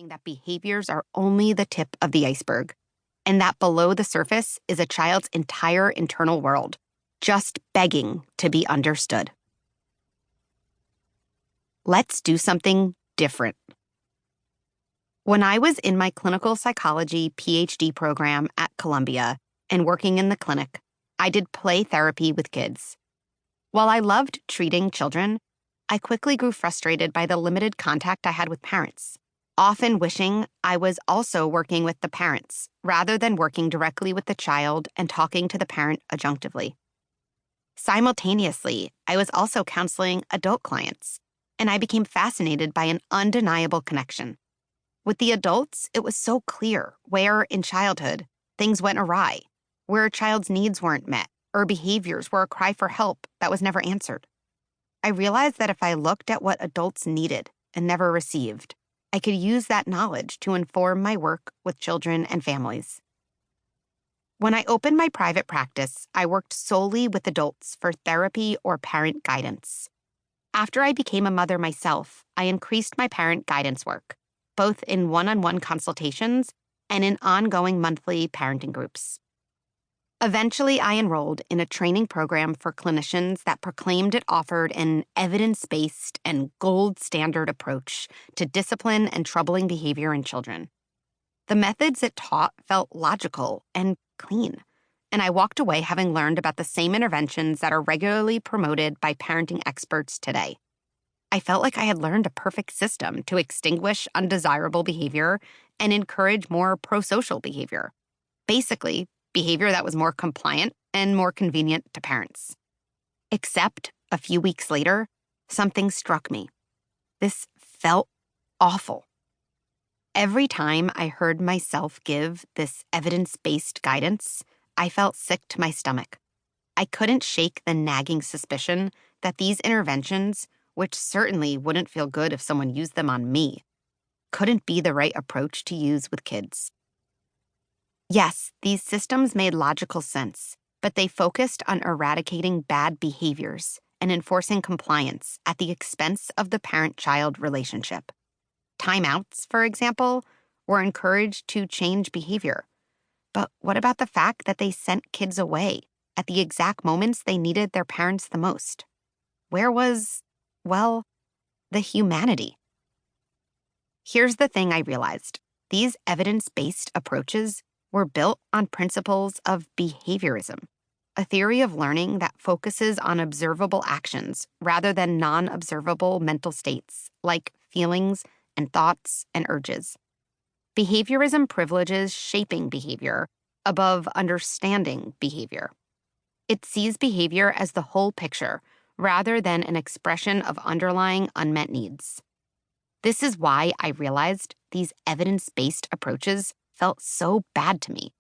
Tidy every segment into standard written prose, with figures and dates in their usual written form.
understanding that behaviors are only the tip of the iceberg, and that below the surface is a child's entire internal world, just begging to be understood. Let's do something different. When I was in my clinical psychology PhD program at Columbia and working in the clinic, I did play therapy with kids. While I loved treating children, I quickly grew frustrated by the limited contact I had with parents, often wishing I was also working with the parents rather than working directly with the child and talking to the parent adjunctively. Simultaneously, I was also counseling adult clients, and I became fascinated by an undeniable connection. With the adults, it was so clear where, in childhood, things went awry, where a child's needs weren't met, or behaviors were a cry for help that was never answered. I realized that if I looked at what adults needed and never received, I could use that knowledge to inform my work with children and families. When I opened my private practice, I worked solely with adults for therapy or parent guidance. After I became a mother myself, I increased my parent guidance work, both in one-on-one consultations and in ongoing monthly parenting groups. Eventually, I enrolled in a training program for clinicians that proclaimed it offered an evidence-based and gold standard approach to discipline and troubling behavior in children. The methods it taught felt logical and clean, and I walked away having learned about the same interventions that are regularly promoted by parenting experts today. I felt like I had learned a perfect system to extinguish undesirable behavior and encourage more pro-social behavior. Basically, behavior that was more compliant and more convenient to parents. Except, a few weeks later, something struck me. This felt awful. Every time I heard myself give this evidence-based guidance, I felt sick to my stomach. I couldn't shake the nagging suspicion that these interventions, which certainly wouldn't feel good if someone used them on me, couldn't be the right approach to use with kids. Yes, these systems made logical sense, but they focused on eradicating bad behaviors and enforcing compliance at the expense of the parent-child relationship. Timeouts, for example, were encouraged to change behavior. But what about the fact that they sent kids away at the exact moments they needed their parents the most? Where was, well, the humanity? Here's the thing I realized. These evidence-based approaches were built on principles of behaviorism, a theory of learning that focuses on observable actions rather than non-observable mental states like feelings and thoughts and urges. Behaviorism privileges shaping behavior above understanding behavior. It sees behavior as the whole picture rather than an expression of underlying unmet needs. This is why I realized these evidence-based approaches felt so bad to me.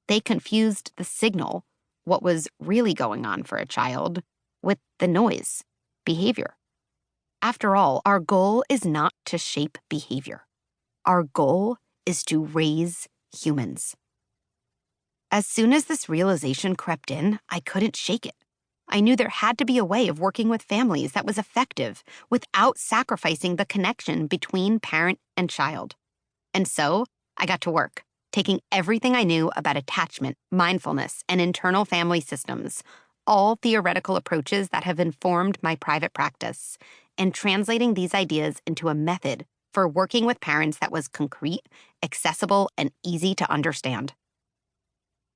They confused the signal, what was really going on for a child, with the noise, behavior. After all, our goal is not to shape behavior. Our goal is to raise humans. As soon as this realization crept in, I couldn't shake it. I knew there had to be a way of working with families that was effective without sacrificing the connection between parent and child. And so, I got to work, taking everything I knew about attachment, mindfulness, and internal family systems, all theoretical approaches that have informed my private practice, and translating these ideas into a method for working with parents that was concrete, accessible, and easy to understand.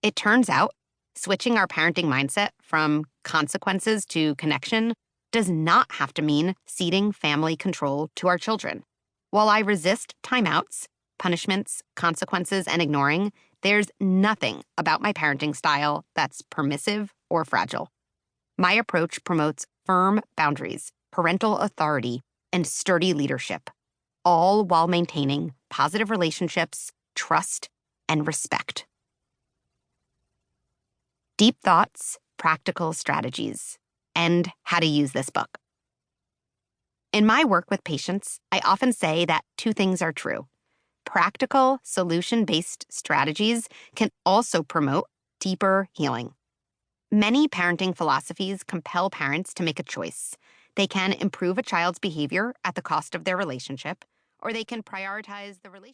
It turns out, switching our parenting mindset from consequences to connection does not have to mean ceding family control to our children. While I resist timeouts, punishments, consequences, and ignoring, there's nothing about my parenting style that's permissive or fragile. My approach promotes firm boundaries, parental authority, and sturdy leadership, all while maintaining positive relationships, trust, and respect. Deep thoughts, practical strategies, and how to use this book. In my work with patients, I often say that two things are true. Practical, solution-based strategies can also promote deeper healing. Many parenting philosophies compel parents to make a choice. They can improve a child's behavior at the cost of their relationship, or they can prioritize the relationship.